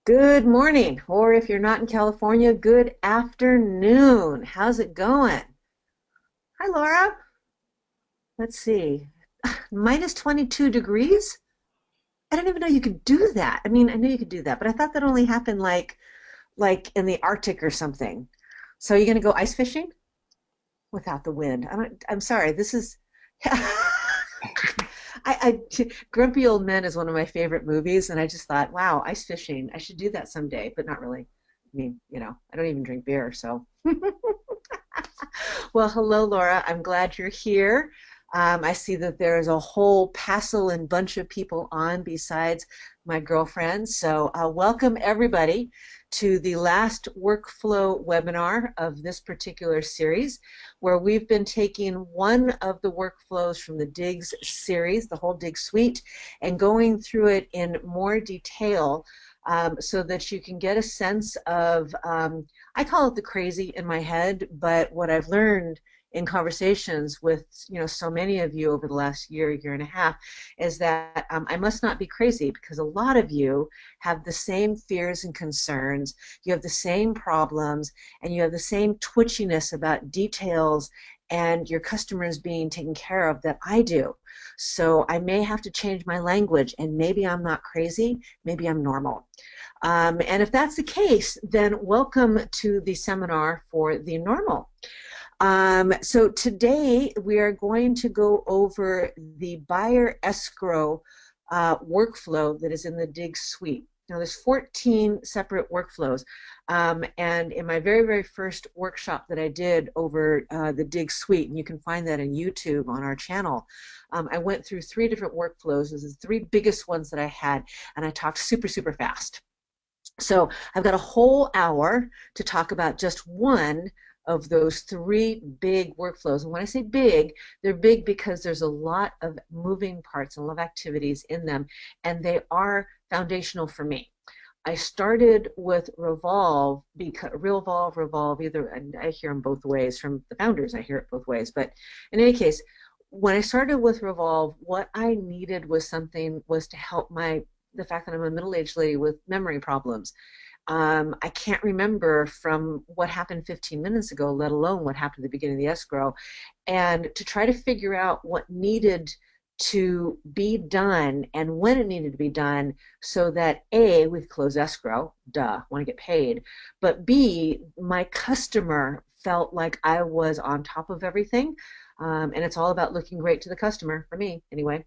Good morning, or if you're not in California, good afternoon. How's it going? Hi, Laura. Let's see. Minus 22 degrees? I didn't even know you could do that. I mean, I knew you could do that, but I thought that only happened like in the Arctic or something. So you're gonna go ice fishing without the wind? I'm sorry. This is Grumpy Old Men is one of my favorite movies, and I just thought, wow, ice fishing. I should do that someday, but not really. I mean, I don't even drink beer, so. Well, hello, Laura. I'm glad you're here. I see that there is a whole passel and bunch of people on besides my girlfriend. So, welcome everybody to the last workflow webinar of this particular series, where we've been taking one of the workflows from the DIGS series, the whole DIGS suite, and going through it in more detail so that you can get a sense of, I call it the crazy in my head, but what I've learned in conversations with so many of you over the last year and a half is that I must not be crazy, because a lot of you have the same fears and concerns, you have the same problems, and you have the same twitchiness about details and your customers being taken care of that I do. So I may have to change my language, and maybe I'm not crazy, maybe I'm normal. And if that's the case, then welcome to the seminar for the normal. So today we are going to go over the buyer escrow workflow that is in the DIGS suite. Now there's 14 separate workflows, and in my very first workshop that I did over the DIGS suite, and you can find that on YouTube on our channel, I went through 3 different workflows. Those are the 3 biggest ones that I had, and I talked super fast. So I've got a whole hour to talk about just one of those 3 big workflows. And when I say big, they're big because there's a lot of moving parts and a lot of activities in them, and they are foundational for me. I started with Revolve, because Revolve, either, and I hear them both ways from the founders. I hear it both ways, but in any case, when I started with Revolve, what I needed was to help the fact that I'm a middle-aged lady with memory problems. I can't remember from what happened 15 minutes ago, let alone what happened at the beginning of the escrow, and to try to figure out what needed to be done and when it needed to be done, so that A, we could close escrow, duh, want to get paid, but B, my customer felt like I was on top of everything, and it's all about looking great to the customer, for me anyway.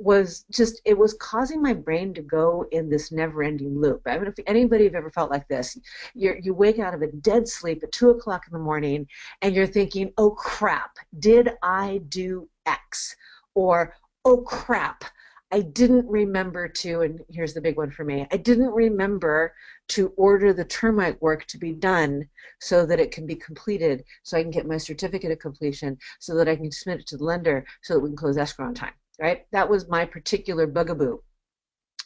It was causing my brain to go in this never-ending loop. I mean, if anybody have ever felt like this, you wake out of a dead sleep at 2 o'clock in the morning, and you're thinking, oh crap, did I do X? Or, oh crap, I didn't remember to, and here's the big one for me, I didn't remember to order the termite work to be done so that it can be completed, so I can get my certificate of completion, so that I can submit it to the lender, so that we can close escrow on time. Right? That was my particular bugaboo.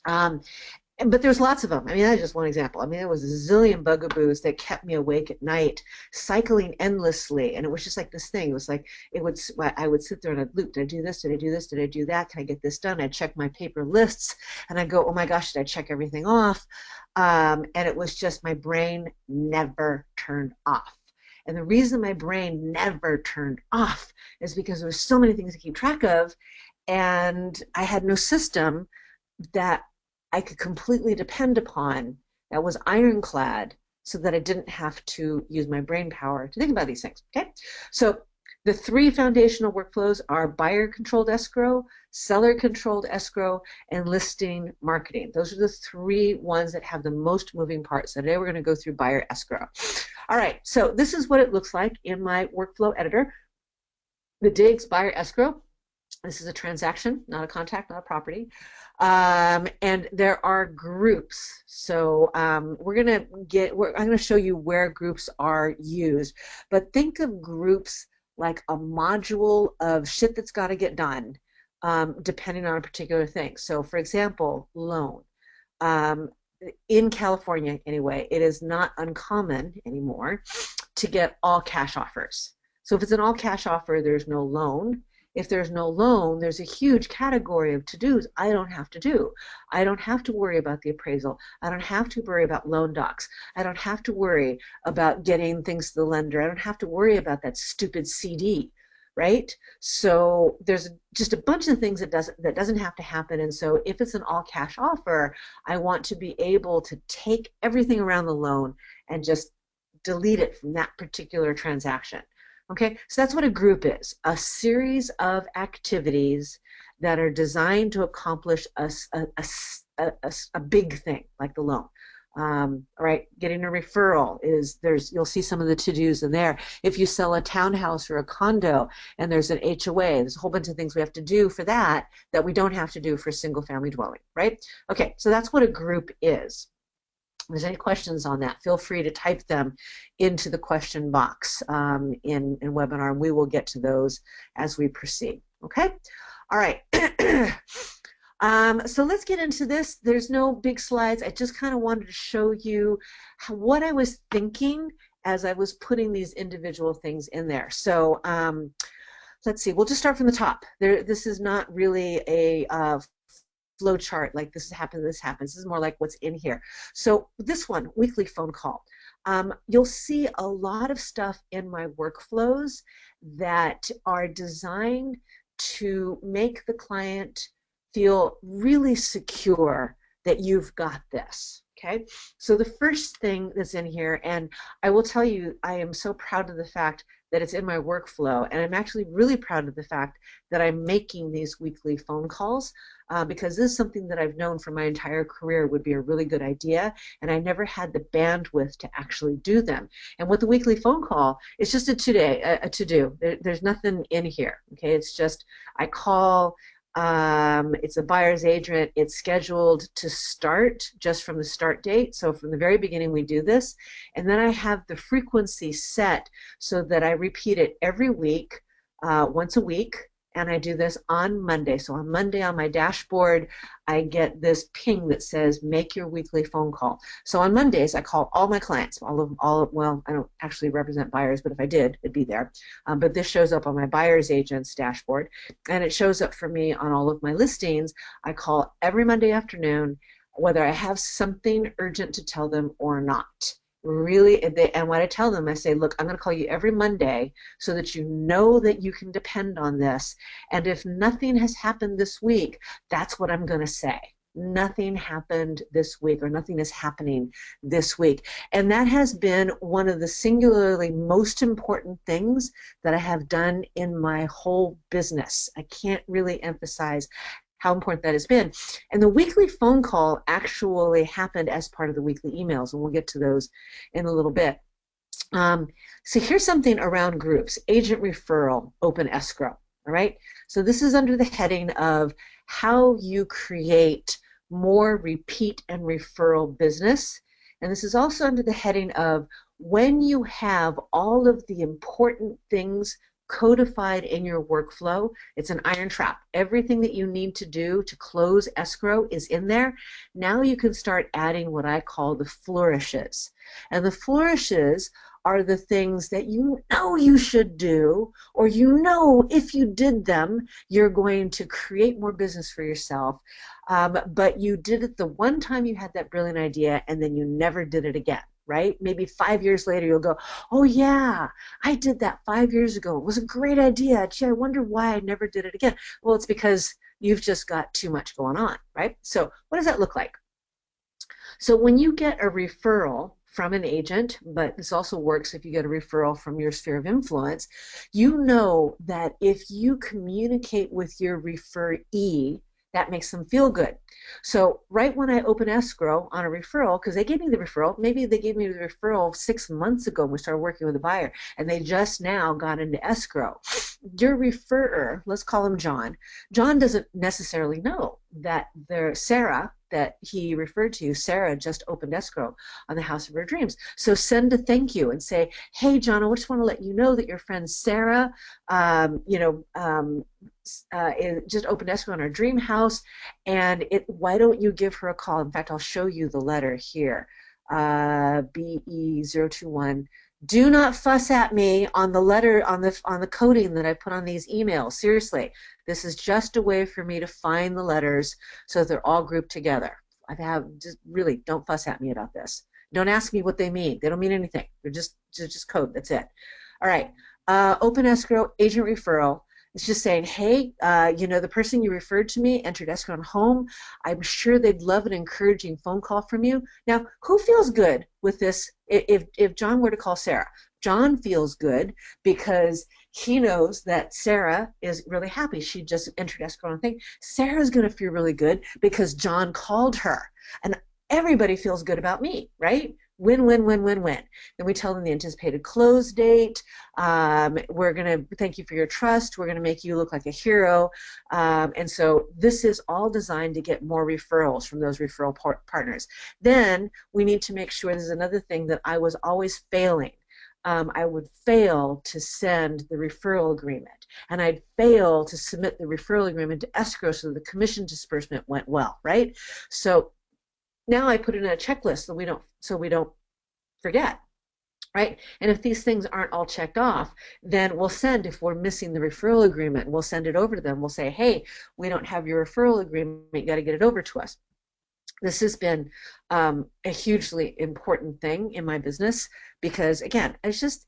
But there's lots of them. I mean, that's just one example. I mean, there was a zillion bugaboos that kept me awake at night, cycling endlessly, and it was just like this thing. It was like I would sit there and I'd loop. Did I do this? Did I do this? Did I do that? Can I get this done? I'd check my paper lists, and I'd go, oh my gosh, did I check everything off? And it was just, my brain never turned off. And the reason my brain never turned off is because there were so many things to keep track of, and I had no system that I could completely depend upon that was ironclad, so that I didn't have to use my brain power to think about these things. Okay, so the 3 foundational workflows are buyer controlled escrow, seller controlled escrow, and listing marketing. Those are the 3 ones that have the most moving parts. So today we're going to go through buyer escrow. All right, so this is what it looks like in my workflow editor. The DIGS buyer escrow. This is a transaction, not a contact, not a property. And there are groups. So I'm going to show you where groups are used. But think of groups like a module of shit that's got to get done, depending on a particular thing. So for example, loan. In California, anyway, it is not uncommon anymore to get all cash offers. So if it's an all cash offer, there's no loan. If there's no loan, there's a huge category of to-dos I don't have to do. I don't have to worry about the appraisal. I don't have to worry about loan docs. I don't have to worry about getting things to the lender. I don't have to worry about that stupid CD, right? So there's just a bunch of things that doesn't have to happen. And so if it's an all cash offer, I want to be able to take everything around the loan and just delete it from that particular transaction. Okay, so that's what a group is, a series of activities that are designed to accomplish a big thing like the loan. All right, getting a referral is you'll see some of the to-dos in there. If you sell a townhouse or a condo and there's an HOA, there's a whole bunch of things we have to do for that we don't have to do for a single family dwelling, right? Okay, so that's what a group is. If there's any questions on that, feel free to type them into the question box in webinar, and we will get to those as we proceed. Okay? All right. So let's get into this. There's no big slides. I just kind of wanted to show you what I was thinking as I was putting these individual things in there. So let's see. We'll just start from the top. This is not really a flow chart like this happens, this happens. This is more like what's in here. So this one, weekly phone call. You'll see a lot of stuff in my workflows that are designed to make the client feel really secure that you've got this. Okay, so the first thing that's in here, and I will tell you, I am so proud of the fact that it's in my workflow, and I'm actually really proud of the fact that I'm making these weekly phone calls because this is something that I've known for my entire career would be a really good idea, and I never had the bandwidth to actually do them. And with the weekly phone call, it's just a to-do. There's nothing in here. Okay, it's just I call. It's a buyer's agent. It's scheduled to start just from the start date. So from the very beginning we do this, and then I have the frequency set so that I repeat it every week, once a week, and I do this on Monday. So on Monday on my dashboard, I get this ping that says make your weekly phone call. So on Mondays I call all my clients, well, I don't actually represent buyers, but if I did, it'd be there. But this shows up on my buyer's agent's dashboard, and it shows up for me on all of my listings. I call every Monday afternoon, whether I have something urgent to tell them or not. Really, and what I tell them, I say, look, I'm going to call you every Monday so that you know that you can depend on this. And if nothing has happened this week, that's what I'm going to say. Nothing happened this week, or nothing is happening this week. And that has been one of the singularly most important things that I have done in my whole business. I can't really emphasize how important that has been. And the weekly phone call actually happened as part of the weekly emails, and we'll get to those in a little bit. So here's something around groups: agent referral, open escrow. All right, so this is under the heading of how you create more repeat and referral business, and this is also under the heading of when you have all of the important things codified in your workflow. It's an iron trap. Everything that you need to do to close escrow is in there. Now you can start adding what I call the flourishes. And the flourishes are the things that you know you should do, or you know if you did them, you're going to create more business for yourself. But you did it the one time you had that brilliant idea, and then you never did it again. Right? Maybe 5 years later you'll go, oh yeah, I did that 5 years ago. It was a great idea. Gee, I wonder why I never did it again. Well, it's because you've just got too much going on, right? So what does that look like? So when you get a referral from an agent, but this also works if you get a referral from your sphere of influence, you know that if you communicate with your referee, that makes them feel good. So right when I open escrow on a referral, because they gave me the referral, maybe they gave me the referral 6 months ago when we started working with a buyer, and they just now got into escrow. Your referrer, let's call him John. John doesn't necessarily know that Sarah, that he referred to, Sarah just opened escrow on the house of her dreams. So send a thank you and say, hey, John, I just want to let you know that your friend Sarah, just opened escrow on our dream house, and why don't you give her a call? In fact, I'll show you the letter here, BE021 Do not fuss at me on the letter, on the coding that I put on these emails. Seriously, this is just a way for me to find the letters so that they're all grouped together. I have just really don't fuss at me about this. Don't ask me what they mean. They don't mean anything. They're just code. That's it. All right. Open escrow agent referral. It's just saying, hey, the person you referred to me entered escrow on home. I'm sure they'd love an encouraging phone call from you. Now, who feels good with this? If John were to call Sarah, John feels good because he knows that Sarah is really happy. She just entered escrow on thing. Sarah's going to feel really good because John called her. And everybody feels good about me, right? Win, win, win, win, win. Then we tell them the anticipated close date. We're going to thank you for your trust. We're going to make you look like a hero. And so this is all designed to get more referrals from those referral partners. Then we need to make sure, this is another thing that I was always failing. I would fail to send the referral agreement, and I'd fail to submit the referral agreement to escrow so the commission disbursement went well, right? So now I put it in a checklist so we don't forget, right? And if these things aren't all checked off, then we'll send, if we're missing the referral agreement, we'll send it over to them. We'll say, hey, we don't have your referral agreement. You got to get it over to us. This has been a hugely important thing in my business because, again, it's just,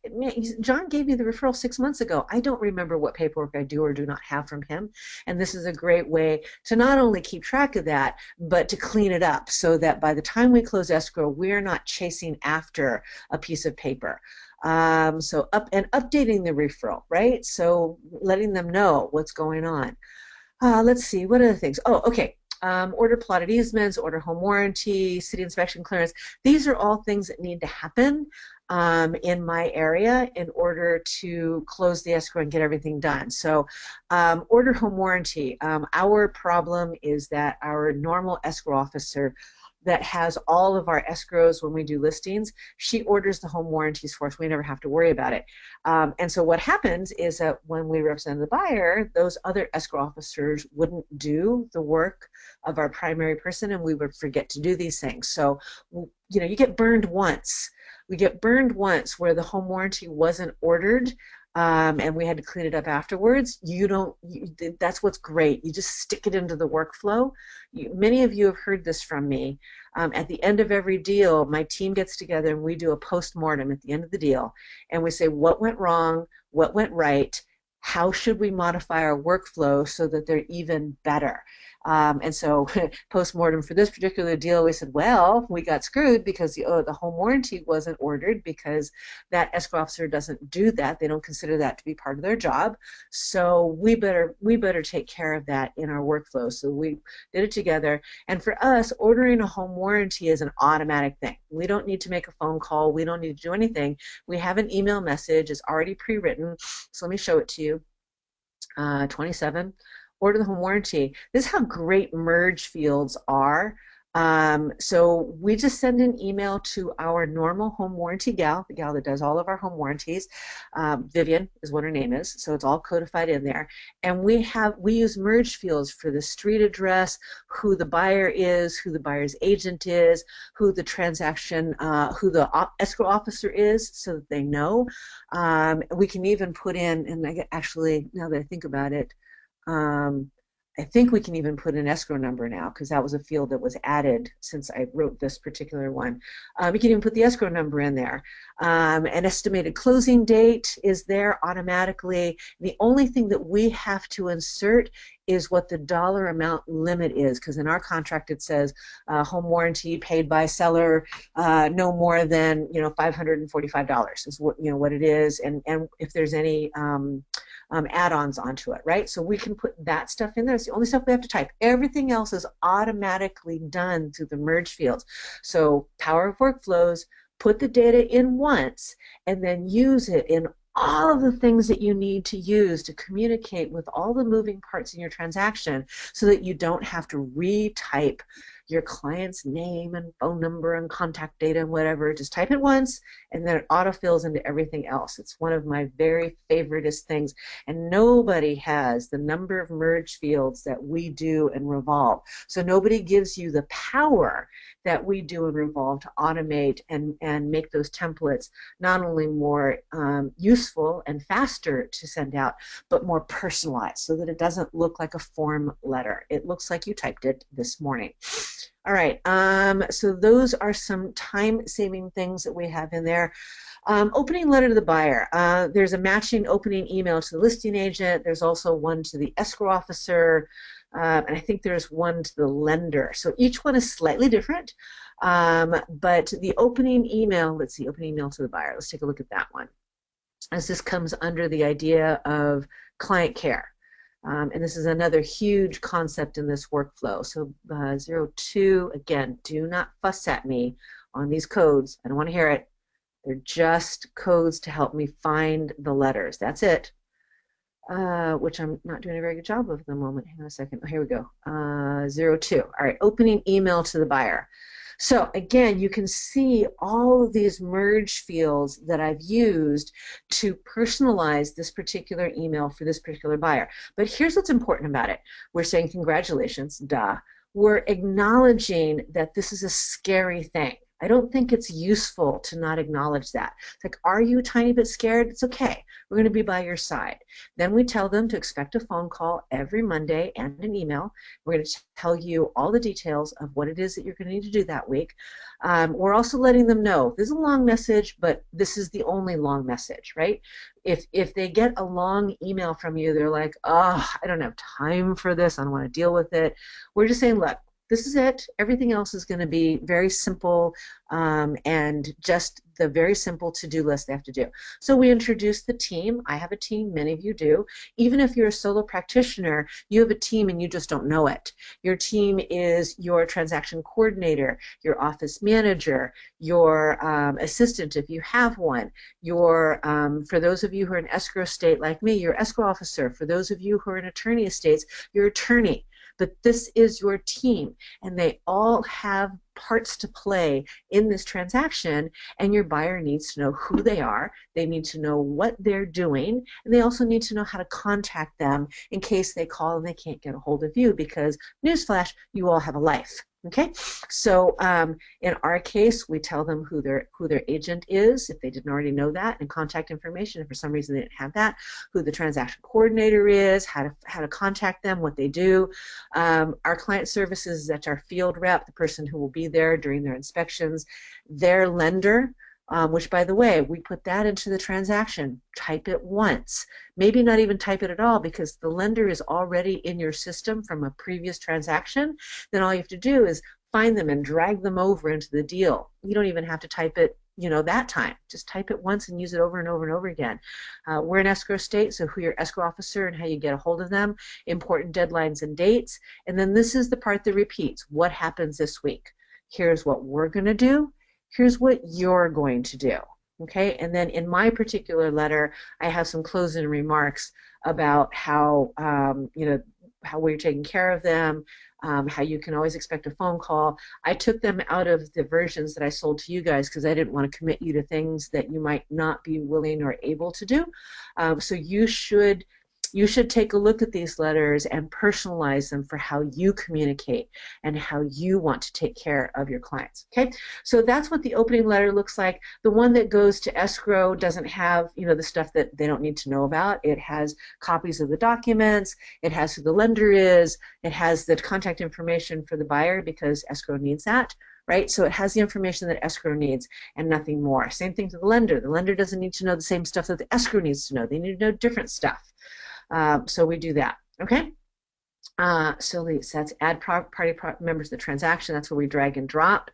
John gave me the referral 6 months ago. I don't remember what paperwork I do or do not have from him. And this is a great way to not only keep track of that, but to clean it up so that by the time we close escrow, we're not chasing after a piece of paper. So updating the referral, right? So letting them know what's going on. Let's see, what other things? Oh, okay. Order plotted easements, order home warranty, city inspection clearance. These are all things that need to happen in my area in order to close the escrow and get everything done. So order home warranty. Our problem is that our normal escrow officer that has all of our escrows when we do listings, she orders the home warranties for us. We never have to worry about it. And so what happens is that when we represent the buyer, those other escrow officers wouldn't do the work of our primary person, and we would forget to do these things. So, you get burned once. We get burned once where the home warranty wasn't ordered, and we had to clean it up afterwards. That's what's great. You just stick it into the workflow. Many of you have heard this from me. At the end of every deal, my team gets together and we do a post-mortem at the end of the deal. And we say, what went wrong? What went right? How should we modify our workflow so that they're even better? And so post-mortem for this particular deal, we said, well, we got screwed because the home warranty wasn't ordered because that escrow officer doesn't do that. They don't consider that to be part of their job. So we better take care of that in our workflow. So we did it together. And for us, ordering a home warranty is an automatic thing. We don't need to make a phone call. We don't need to do anything. We have an email message. It's already pre-written. So let me show it to you. 27. Order the home warranty. This is how great merge fields are. So we just send an email to our normal home warranty gal, the gal that does all of our home warranties. Vivian is what her name is, so it's all codified in there. And we use merge fields for the street address, who the buyer is, who the buyer's agent is, who the transaction, who the escrow officer is, so that they know. We can even put in, and actually, now that I think about it, I think we can even put an escrow number now because that was a field that was added since I wrote this particular one. You can even put the escrow number in there. An estimated closing date is there automatically. The only thing that we have to insert is what the dollar amount limit is, because in our contract it says home warranty paid by seller no more than $545 is what it is, and if there's any add-ons onto it, right? So we can put that stuff in there. It's the only stuff we have to type. Everything else is automatically done through the merge fields. So power of workflows, put the data in once and then use it in all of the things that you need to use to communicate with all the moving parts in your transaction so that you don't have to retype your client's name and phone number and contact data and whatever. Just type it once, and then it autofills into everything else. It's one of my very favoriteest things. And nobody has the number of merge fields that we do in Revolve. So nobody gives you the power that we do in Revolve to automate and make those templates not only more useful and faster to send out, but more personalized so that it doesn't look like a form letter. It looks like you typed it this morning. All right, so those are some time-saving things that we have in there. Opening letter to the buyer. There's a matching opening email to the listing agent. There's also one to the escrow officer, and I think there's one to the lender. So each one is slightly different, but the opening email, let's see, opening email to the buyer. Let's take a look at that one, as this comes under the idea of client care. And this is another huge concept in this workflow. So 02, again, do not fuss at me on these codes. I don't want to hear it. They're just codes to help me find the letters. That's it, which I'm not doing a very good job of at the moment. Hang on a second. Oh, here we go. 02. All right, opening email to the buyer. So again, you can see all of these merge fields that I've used to personalize this particular email for this particular buyer. But here's what's important about it. We're saying congratulations, duh. We're acknowledging that this is a scary thing. I don't think it's useful to not acknowledge that. It's like, are you a tiny bit scared? It's okay. We're going to be by your side. Then we tell them to expect a phone call every Monday and an email. We're going to tell you all the details of what it is that you're going to need to do that week. We're also letting them know this is a long message, but this is the only long message, right? If they get a long email from you, they're like, oh, I don't have time for this. I don't want to deal with it. We're just saying, look, this is it. Everything else is going to be very simple and just the very simple to-do list they have to do. So we introduce the team. I have a team. Many of you do. Even if you're a solo practitioner, you have a team and you just don't know it. Your team is your transaction coordinator, your office manager, your assistant if you have one, your, for those of you who are in escrow state like me, your escrow officer. For those of you who are in attorney estates, your attorney. But this is your team, and they all have parts to play in this transaction, and your buyer needs to know who they are, they need to know what they're doing, and they also need to know how to contact them in case they call and they can't get a hold of you, because, newsflash, you all have a life. Okay, so in our case, we tell them who their agent is, if they didn't already know that, and contact information, if for some reason they didn't have that, who the transaction coordinator is, how to contact them, what they do. Our client services, that's our field rep, the person who will be there during their inspections, their lender, which, by the way, we put that into the transaction. Type it once. Maybe not even type it at all, because the lender is already in your system from a previous transaction. Then all you have to do is find them and drag them over into the deal. You don't even have to type it, you know, that time. Just type it once and use it over and over and over again. We're in escrow state, so who your escrow officer and how you get a hold of them, important deadlines and dates, and then this is the part that repeats. What happens this week? Here's what we're going to do. Here's what you're going to do, okay? And then in my particular letter, I have some closing remarks about how, you know, how we're taking care of them, how you can always expect a phone call. I took them out of the versions that I sold to you guys because I didn't want to commit you to things that you might not be willing or able to do. So you should take a look at these letters and personalize them for how you communicate and how you want to take care of your clients. Okay, so that's what the opening letter looks like. The one that goes to escrow doesn't have, you know, the stuff that they don't need to know about. It has copies of the documents. It has who the lender is. It has the contact information for the buyer because escrow needs that. Right, so it has the information that escrow needs and nothing more. Same thing to the lender. The lender doesn't need to know the same stuff that the escrow needs to know. They need to know different stuff. So we do that, okay? So that's add party members to the transaction. That's where we drag and drop.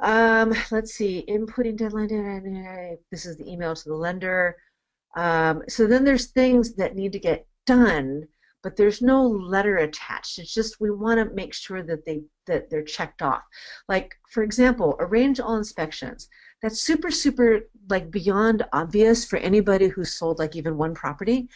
Let's see, inputting deadline. This is the email to the lender. So then there's things that need to get done, but there's no letter attached. It's just we want to make sure that they're checked off. Like, for example, arrange all inspections. That's super, super, like, beyond obvious for anybody who's sold like even one property,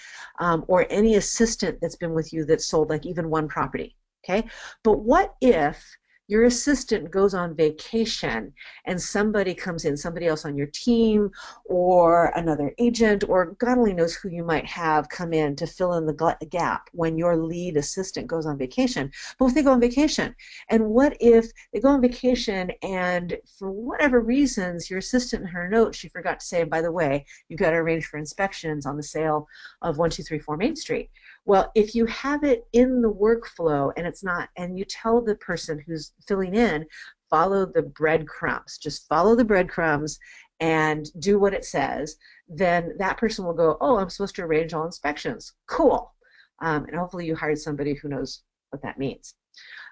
or any assistant that's been with you that sold like even one property, okay? But what if your assistant goes on vacation and somebody comes in, somebody else on your team or another agent, or God only knows who you might have come in to fill in the gap when your lead assistant goes on vacation. But if they go on vacation, and what if they go on vacation and for whatever reasons, your assistant in her note, she forgot to say, by the way, you've got to arrange for inspections on the sale of 1234 Main Street. Well, if you have it in the workflow and it's not, and you tell the person who's filling in, follow the breadcrumbs, just follow the breadcrumbs and do what it says, then that person will go, oh, I'm supposed to arrange all inspections. Cool. And hopefully you hired somebody who knows what that means.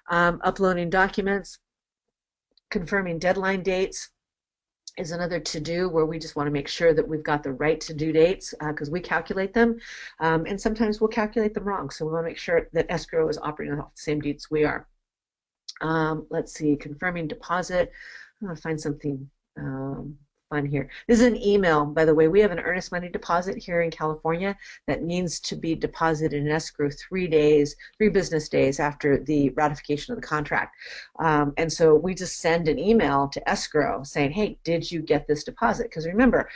Uploading documents, confirming deadline dates is another to-do where we just want to make sure that we've got the right to-do dates because we calculate them, and sometimes we'll calculate them wrong. So we want to make sure that escrow is operating off the same dates we are. Let's see, confirming deposit. I'm going to find something fun here. This is an email, by the way. We have an earnest money deposit here in California that needs to be deposited in escrow 3 business days after the ratification of the contract. And so we just send an email to escrow saying, hey, did you get this deposit? Because remember,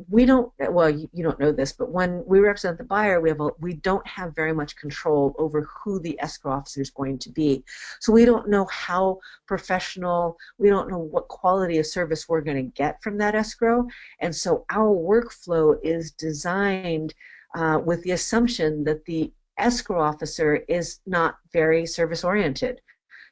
we don't, well, you don't know this, but when we represent the buyer, we don't have very much control over who the escrow officer is going to be. So we don't know how professional, we don't know what quality of service we're going to get from that escrow. And so our workflow is designed with the assumption that the escrow officer is not very service oriented.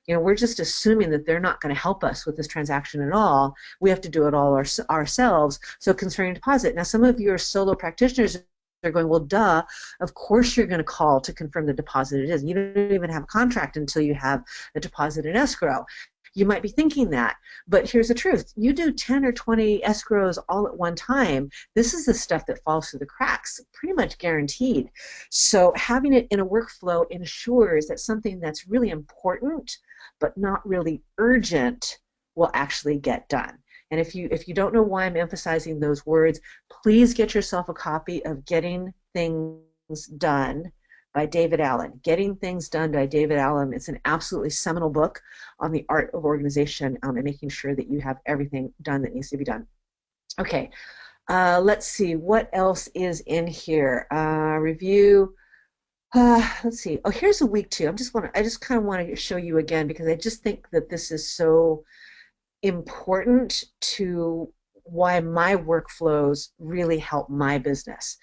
You know, we're just assuming that they're not going to help us with this transaction at all. We have to do it all ourselves. So concerning deposit. Now, some of you are solo practitioners. They're going, well, duh, of course you're going to call to confirm the deposit it is. You don't even have a contract until you have the deposit in escrow. You might be thinking that, but here's the truth. You do 10 or 20 escrows all at one time. This is the stuff that falls through the cracks, pretty much guaranteed. So having it in a workflow ensures that something that's really important but not really urgent will actually get done. And if you don't know why I'm emphasizing those words, please get yourself a copy of Getting Things Done by David Allen. Getting Things Done by David Allen. It's an absolutely seminal book on the art of organization and making sure that you have everything done that needs to be done. Okay, let's see what else is in here. Review. Let's see. Oh, here's a week 2. I just kind of want to show you again because I just think that this is so important to why my workflows really help my business.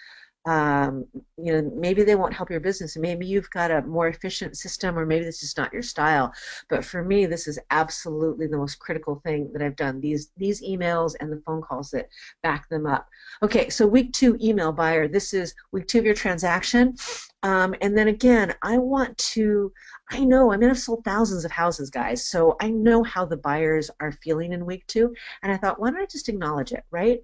You know, maybe they won't help your business, and maybe you've got a more efficient system, or maybe this is not your style. But for me, this is absolutely the most critical thing that I've done. These emails and the phone calls that back them up. Okay, so week 2 email buyer. This is week 2 of your transaction. And then again, I know, I mean, I've sold thousands of houses, guys, so I know how the buyers are feeling in week 2, and I thought, why don't I just acknowledge it, right?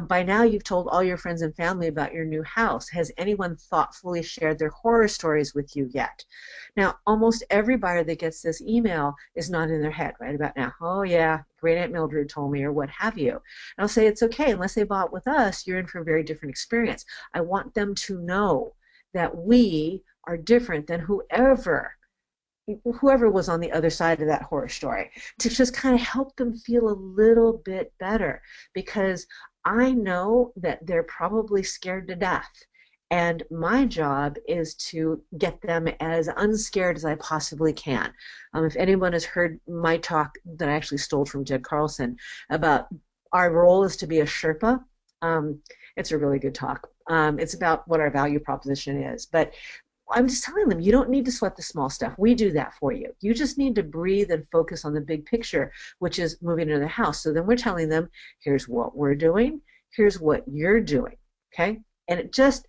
By now, you've told all your friends and family about your new house. Has anyone thoughtfully shared their horror stories with you yet? Now, almost every buyer that gets this email is not in their head right about now. Oh, yeah, Great Aunt Mildred told me, or what have you. And I'll say it's okay. Unless they bought with us, you're in for a very different experience. I want them to know that we are different than whoever was on the other side of that horror story, to just kind of help them feel a little bit better, because I know that they're probably scared to death, and my job is to get them as unscared as I possibly can. If anyone has heard my talk that I actually stole from Jed Carlson about our role is to be a Sherpa, it's a really good talk. It's about what our value proposition is. But I'm just telling them, you don't need to sweat the small stuff. We do that for you. You just need to breathe and focus on the big picture, which is moving into the house. So then we're telling them, here's what we're doing, here's what you're doing, okay? And it just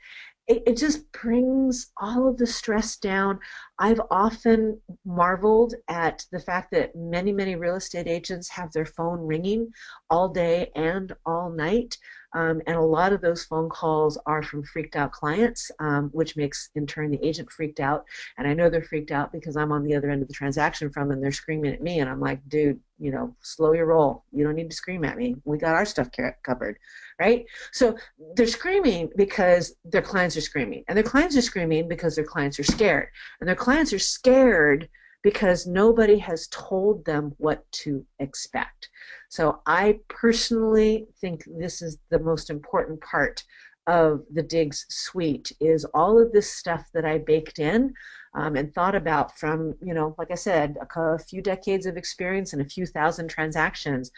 brings all of the stress down. I've often marveled at the fact that many, many real estate agents have their phone ringing all day and all night. And a lot of those phone calls are from freaked out clients, which makes, in turn, the agent freaked out. And I know they're freaked out because I'm on the other end of the transaction from them, and they're screaming at me. And I'm like, dude, you know, slow your roll. You don't need to scream at me. We got our stuff covered, right? So they're screaming because their clients are screaming. And their clients are screaming because their clients are scared. And their clients are scared because nobody has told them what to expect. So I personally think this is the most important part of the Digs suite, is all of this stuff that I baked in and thought about from, like I said, a few decades of experience and a few thousand transactions,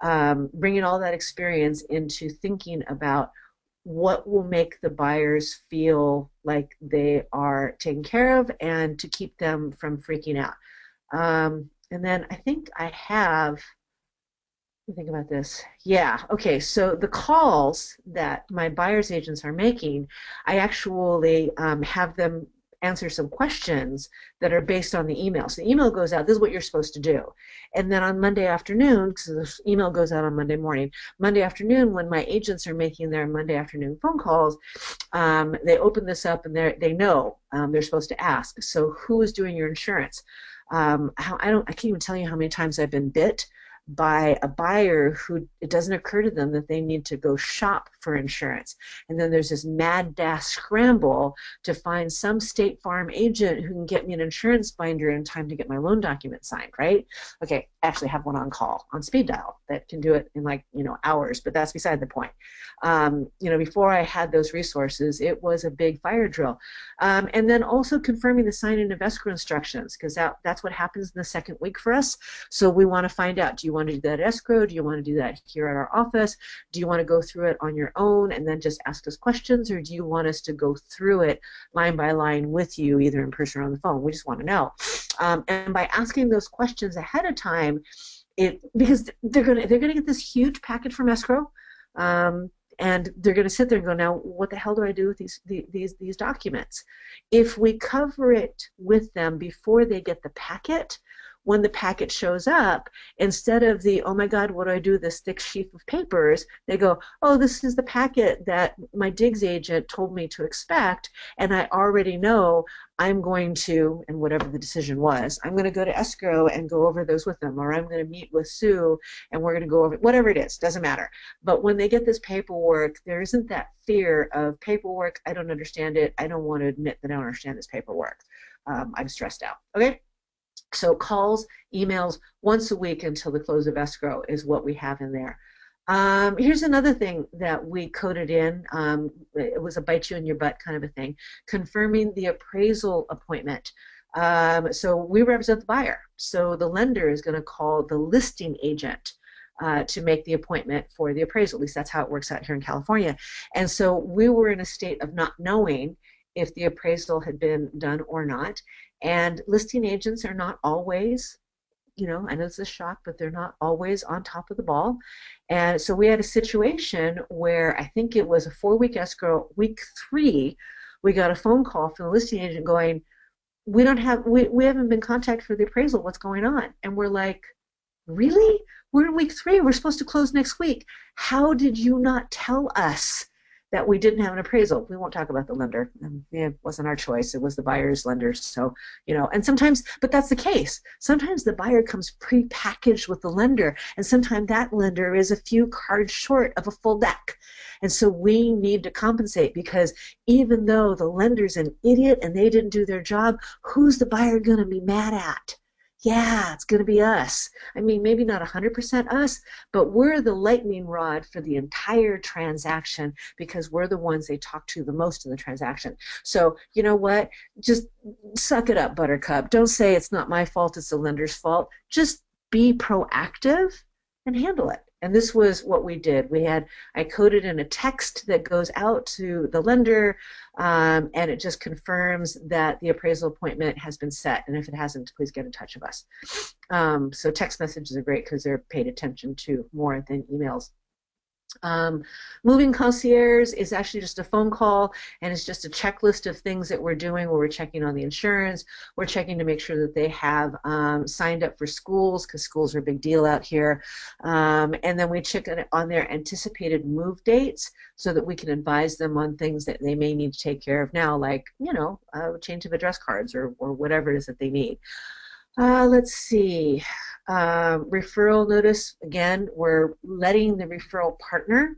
bringing all that experience into thinking about what will make the buyers feel like they are taken care of and to keep them from freaking out. And then I think I have, think about this. Yeah, okay. So the calls that my buyer's agents are making, I actually have them answer some questions that are based on the email. So the email goes out, this is what you're supposed to do. And then on Monday afternoon, because the email goes out on Monday morning, Monday afternoon when my agents are making their Monday afternoon phone calls, they open this up and they know they're supposed to ask. So who is doing your insurance? I can't even tell you how many times I've been bit by a buyer who it doesn't occur to them that they need to go shop for insurance. And then there's this mad dash scramble to find some State Farm agent who can get me an insurance binder in time to get my loan document signed, right? Okay, I actually have one on call on speed dial that can do it in hours, but that's beside the point. Before I had those resources, it was a big fire drill. And then also confirming the signing of escrow instructions, because that's what happens in the second week for us. So we want to find out, do you want to do that escrow? Do you want to do that here at our office? Do you want to go through it on your own and then just ask us questions, or do you want us to go through it line by line with you, either in person or on the phone? We just want to know. And by asking those questions ahead of time, because they're gonna get this huge packet from escrow, and they're going to sit there and go, now what the hell do I do with these documents? If we cover it with them before they get the packet, when the packet shows up, instead of the, oh my God, what do I do with this thick sheaf of papers, they go, oh, this is the packet that my Digs agent told me to expect, and I already know I'm going to, and whatever the decision was, I'm going to go to escrow and go over those with them, or I'm going to meet with Sue and we're going to go over, whatever it is, doesn't matter. But when they get this paperwork, there isn't that fear of paperwork, I don't understand it, I don't want to admit that I don't understand this paperwork. I'm stressed out, okay? So calls, emails, once a week until the close of escrow is what we have in there. Here's another thing that we coded in. It was a bite you in your butt kind of a thing. Confirming the appraisal appointment. So we represent the buyer. So the lender is going to call the listing agent to make the appointment for the appraisal. At least that's how it works out here in California. And so we were in a state of not knowing if the appraisal had been done or not. And listing agents are not always, I know it's a shock, but they're not always on top of the ball. And so we had a situation where I think it was a 4-week escrow. Week 3, we got a phone call from the listing agent going, we haven't been contacted for the appraisal. What's going on? And we're like, really? We're in week 3. We're supposed to close next week. How did you not tell us that we didn't have an appraisal? We won't talk about the lender. It wasn't our choice. It was the buyer's lender. So, and sometimes, but that's the case. Sometimes the buyer comes pre-packaged with the lender, and sometimes that lender is a few cards short of a full deck. And so we need to compensate, because even though the lender's an idiot and they didn't do their job, who's the buyer going to be mad at? Yeah, it's going to be us. I mean, maybe not 100% us, but we're the lightning rod for the entire transaction, because we're the ones they talk to the most in the transaction. So, you know what? Just suck it up, Buttercup. Don't say it's not my fault, it's the lender's fault. Just be proactive and handle it. And this was what we did. I coded in a text that goes out to the lender, and it just confirms that the appraisal appointment has been set. And if it hasn't, please get in touch with us. So text messages are great because they're paid attention to more than emails. Moving concierge is actually just a phone call, and it's just a checklist of things that we're doing where we're checking on the insurance. We're checking to make sure that they have signed up for schools, because schools are a big deal out here. And then we check on their anticipated move dates so that we can advise them on things that they may need to take care of now, like, change of address cards or whatever it is that they need. Let's see. Referral notice, again, we're letting the referral partner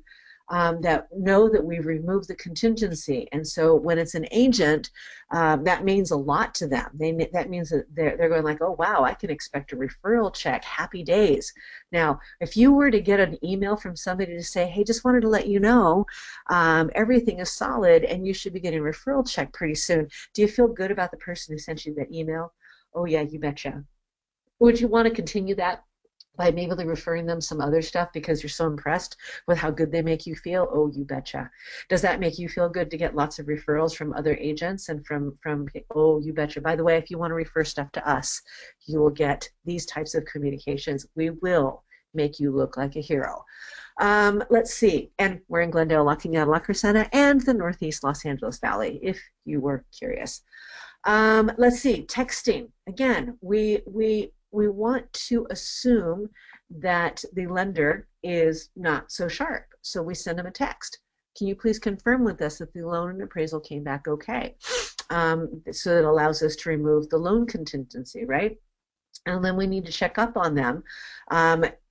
that know that we've removed the contingency. And so when it's an agent, that means a lot to them. That means that they're going like, oh, wow, I can expect a referral check. Happy days. Now, if you were to get an email from somebody to say, hey, just wanted to let you know everything is solid and you should be getting a referral check pretty soon, do you feel good about the person who sent you that email? Oh, yeah, you betcha. Would you want to continue that by maybe referring them some other stuff because you're so impressed with how good they make you feel? Oh, you betcha. Does that make you feel good to get lots of referrals from other agents and from oh, you betcha. By the way, if you want to refer stuff to us, you will get these types of communications. We will make you look like a hero. Let's see. And we're in Glendale, La Cañada, La Crescenta, and the Northeast Los Angeles Valley, if you were curious. Let's see. Texting. Again, we want to assume that the lender is not so sharp. So we send them a text. Can you please confirm with us that the loan and appraisal came back okay? So it allows us to remove the loan contingency, right? And then we need to check up on them.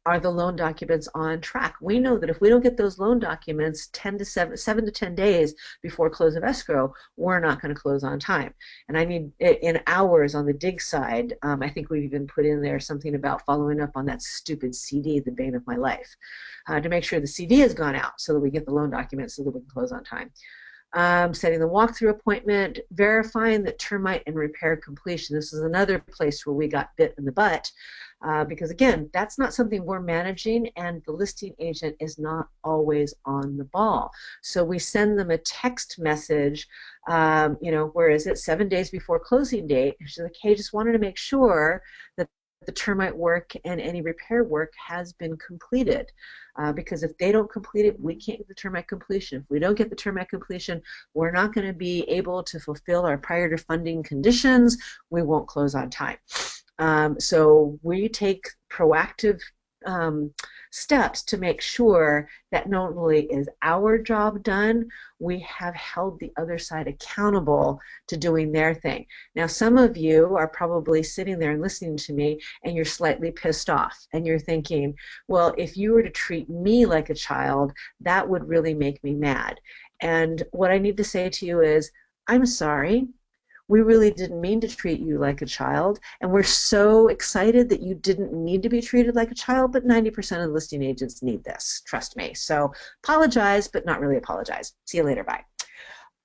Are the loan documents on track? We know that if we don't get those loan documents 7 to 10 days before close of escrow, we're not going to close on time. And I need, in hours on the dig side, I think we've even put in there something about following up on that stupid CD, the bane of my life, to make sure the CD has gone out so that we get the loan documents so that we can close on time. Setting the walkthrough appointment, verifying that termite and repair completion. This is another place where we got bit in the butt because, again, that's not something we're managing, and the listing agent is not always on the ball. So we send them a text message, you know, where is it, 7 days before closing date. She's like, hey, just wanted to make sure that the termite work and any repair work has been completed. Because if they don't complete it, we can't get the termite completion. If we don't get the termite completion, we're not going to be able to fulfill our prior to funding conditions. We won't close on time. So we take proactive steps to make sure that not only is our job done, we have held the other side accountable to doing their thing. Now, some of you are probably sitting there and listening to me, and you're slightly pissed off, and you're thinking, well, if you were to treat me like a child, that would really make me mad. And what I need to say to you is, I'm sorry. We really didn't mean to treat you like a child, and we're so excited that you didn't need to be treated like a child, but 90% of the listing agents need this, trust me. So apologize, but not really apologize. See you later, bye.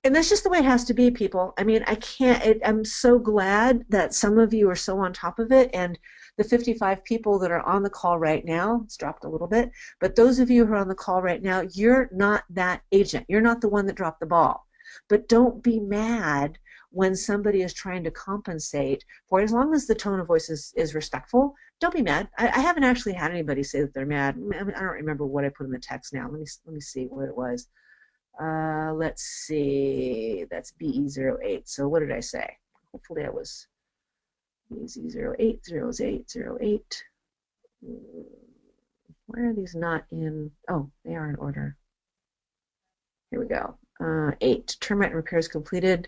And that's just the way it has to be, people. I mean, I'm so glad that some of you are so on top of it, and the 55 people that are on the call right now, it's dropped a little bit, but those of you who are on the call right now, you're not that agent. You're not the one that dropped the ball. But don't be mad when somebody is trying to compensate for it, as long as the tone of voice is respectful. Don't be mad. I haven't actually had anybody say that they're mad. I don't remember what I put in the text now. Let me see what it was. Let's see. That's BE08. So what did I say? Hopefully I was BZ080808. Why are these not in? Oh, they are in order. Here we go. 8. Termite and repairs completed.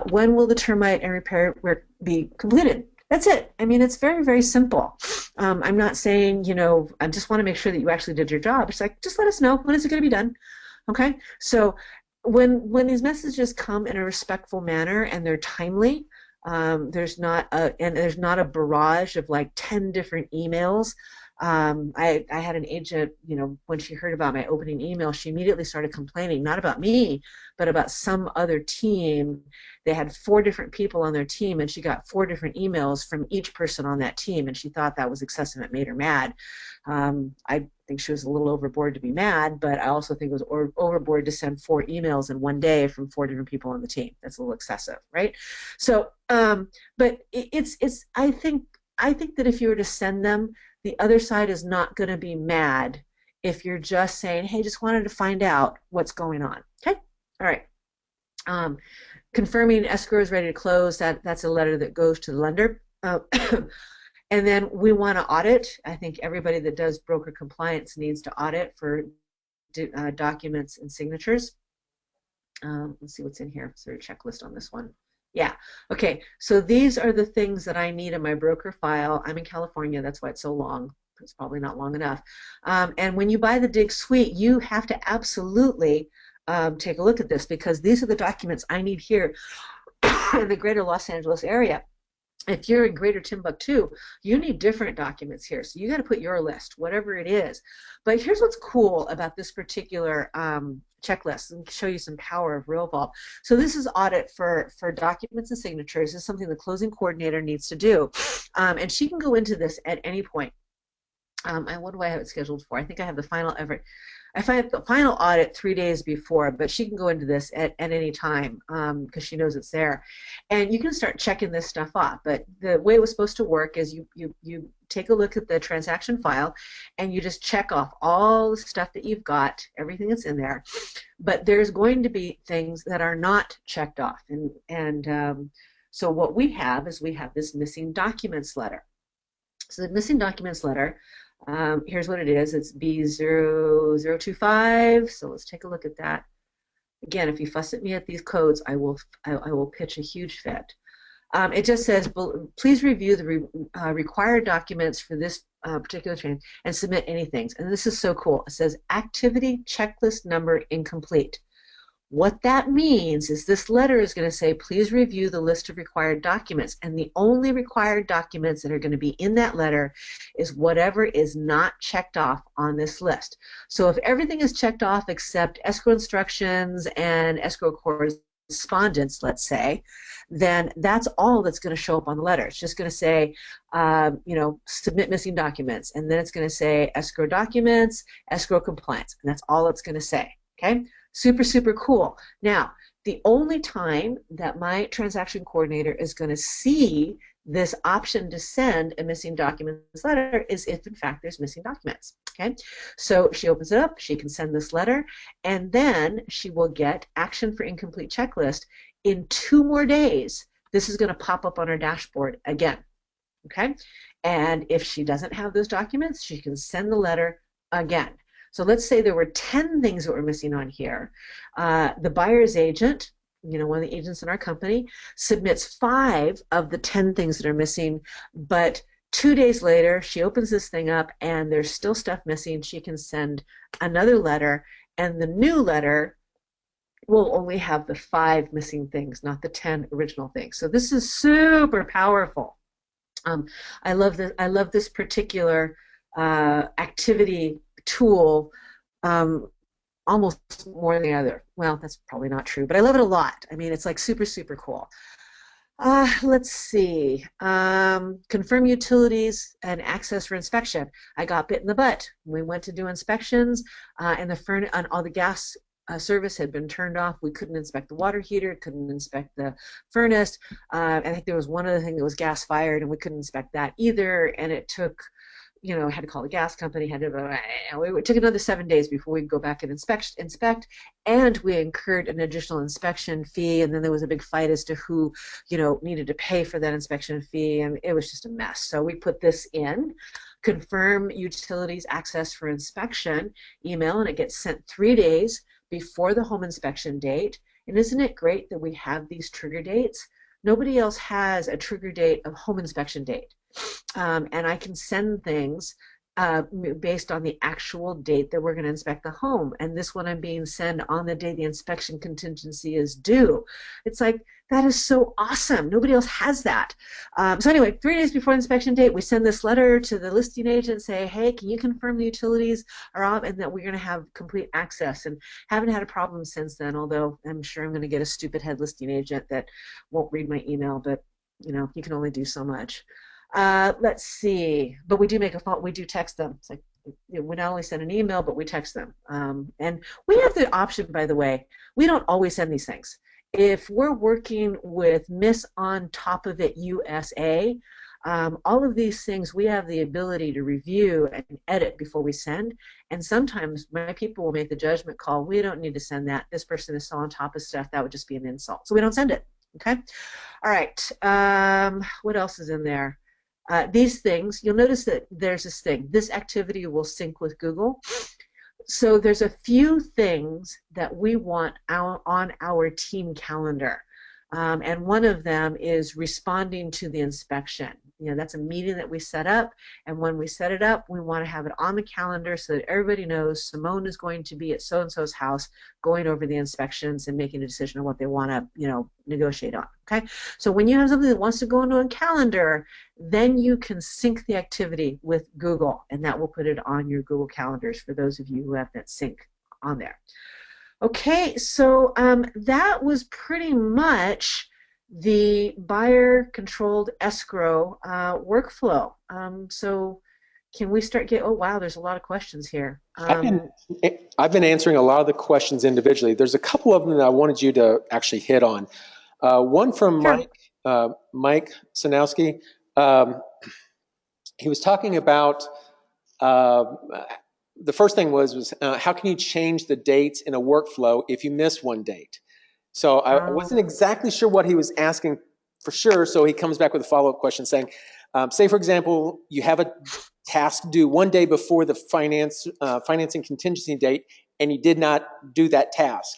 When will the termite and repair work be completed? That's it. I mean, it's very, very simple. I'm not saying, you know, I just want to make sure that you actually did your job. It's like, just let us know. When is it going to be done? Okay? So when these messages come in a respectful manner and they're timely, there's not a barrage of like 10 different emails. I had an agent, you know, when she heard about my opening email, she immediately started complaining, not about me, but about some other team. They had 4 different people on their team, and she got 4 different emails from each person on that team, and she thought that was excessive. It made her mad. I think she was a little overboard to be mad, but I also think it was overboard to send 4 emails in one day from 4 different people on the team. That's a little excessive, right? So, but I think that if you were to send them, the other side is not going to be mad if you're just saying, hey, just wanted to find out what's going on. Okay? All right. Confirming escrow is ready to close. That's a letter that goes to the lender. And then we want to audit. I think everybody that does broker compliance needs to audit for documents and signatures. Let's see what's in here. Is there a checklist on this one? Yeah. Okay. So these are the things that I need in my broker file. I'm in California. That's why it's so long. it's probably not long enough. And when you buy the Dig Suite, you have to absolutely take a look at this, because these are the documents I need here in the greater Los Angeles area. If you're in greater Timbuktu, you need different documents here. So you got to put your list, whatever it is. But here's what's cool about this particular checklist, and show you some power of Realvolve. So this is audit for documents and signatures. This is something the closing coordinator needs to do. And she can go into this at any point. And what do I have it scheduled for? I think I have the final audit 3 days before, but she can go into this at any time because she knows it's there. And you can start checking this stuff off. But the way it was supposed to work is you take a look at the transaction file and you just check off all the stuff that you've got, everything that's in there. But there's going to be things that are not checked off. So what we have is we have this missing documents letter. So the missing documents letter, here's what it is. It's B0025. So let's take a look at that. Again, if you fuss at me at these codes, I will pitch a huge fit. It just says, please review the required documents for this particular training and submit anything. And this is so cool. It says activity checklist number incomplete. What that means is this letter is going to say, please review the list of required documents. And the only required documents that are going to be in that letter is whatever is not checked off on this list. So if everything is checked off except escrow instructions and escrow correspondence, let's say, then that's all that's going to show up on the letter. It's just going to say, submit missing documents. And then it's going to say escrow documents, escrow compliance. And that's all it's going to say. Okay? Super, super cool. Now, the only time that my transaction coordinator is going to see this option to send a missing documents letter is if, in fact, there's missing documents. Okay, so she opens it up, she can send this letter, and then she will get action for incomplete checklist. In 2 more days, this is going to pop up on her dashboard again. Okay, and if she doesn't have those documents, she can send the letter again. So let's say there were 10 things that were missing on here. The buyer's agent, one of the agents in our company, submits 5 of the 10 things that are missing, but 2 days later, she opens this thing up and there's still stuff missing. She can send another letter, and the new letter will only have the 5 missing things, not the 10 original things. So this is super powerful. I love this particular activity tool almost more than the other. Well, that's probably not true, but I love it a lot. I mean, it's like super, super cool. Let's see. Confirm utilities and access for inspection. I got bit in the butt. We went to do inspections, and and all the gas service had been turned off. We couldn't inspect the water heater, couldn't inspect the furnace. I think there was one other thing that was gas fired, and we couldn't inspect that either. And it took, had to call the gas company, it took another 7 days before we could go back and inspect, and we incurred an additional inspection fee, and then there was a big fight as to who, needed to pay for that inspection fee, and it was just a mess. So we put this in, confirm utilities access for inspection email, and it gets sent 3 days before the home inspection date. And isn't it great that we have these trigger dates? Nobody else has a trigger date of home inspection date. And I can send things based on the actual date that we're going to inspect the home. And this one I'm being sent on the day the inspection contingency is due. It's like, that is so awesome. Nobody else has that. So anyway, 3 days before the inspection date, we send this letter to the listing agent, say, hey, can you confirm the utilities are off and that we're going to have complete access? And haven't had a problem since then, although I'm sure I'm going to get a stupid head listing agent that won't read my email, but you can only do so much. Let's see, but we do make a phone, we do text them. It's like, we not only send an email, but we text them. And we have the option, by the way, we don't always send these things. If we're working with Miss On Top of It USA, all of these things we have the ability to review and edit before we send. And sometimes my people will make the judgment call, we don't need to send that. This person is so on top of stuff, that would just be an insult. So we don't send it. Okay? All right. What else is in there? These things, you'll notice that there's this thing. This activity will sync with Google. So there's a few things that we want on our team calendar. And one of them is responding to the inspection. That's a meeting that we set up. And when we set it up, we want to have it on the calendar so that everybody knows Simone is going to be at so-and-so's house going over the inspections and making a decision on what they want to, negotiate on. Okay. So when you have something that wants to go into a calendar, then you can sync the activity with Google, and that will put it on your Google calendars for those of you who have that sync on there. Okay, so that was pretty much the buyer controlled escrow workflow. So can we start oh wow, there's a lot of questions here. I've been answering a lot of the questions individually. There's a couple of them that I wanted you to actually hit on. One from Sure. Mike Sanowski. He was talking about the first thing was how can you change the dates in a workflow if you miss one date? So I wasn't exactly sure what he was asking for sure. So he comes back with a follow-up question saying, say for example, you have a task due one day before the financing contingency date, and you did not do that task.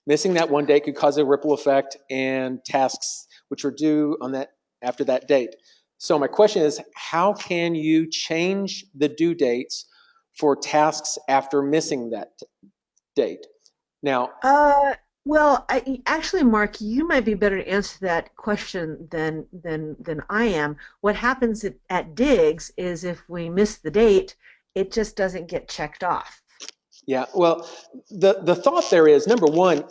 Missing that one date could cause a ripple effect and tasks which are due on that after that date. So my question is, how can you change the due dates for tasks after missing that date? Now, well, actually, Mark, you might be better to answer that question than I am. What happens at Diggs is if we miss the date, it just doesn't get checked off. yeah, well, the thought there is, number one,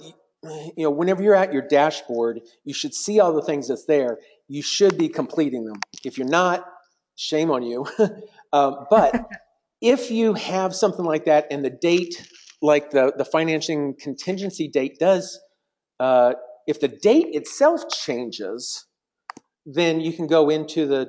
whenever you're at your dashboard, you should see all the things that's there. You should be completing them. If you're not, shame on you. But if you have something like that and the date, like the financing contingency date does, if the date itself changes, then you can go into that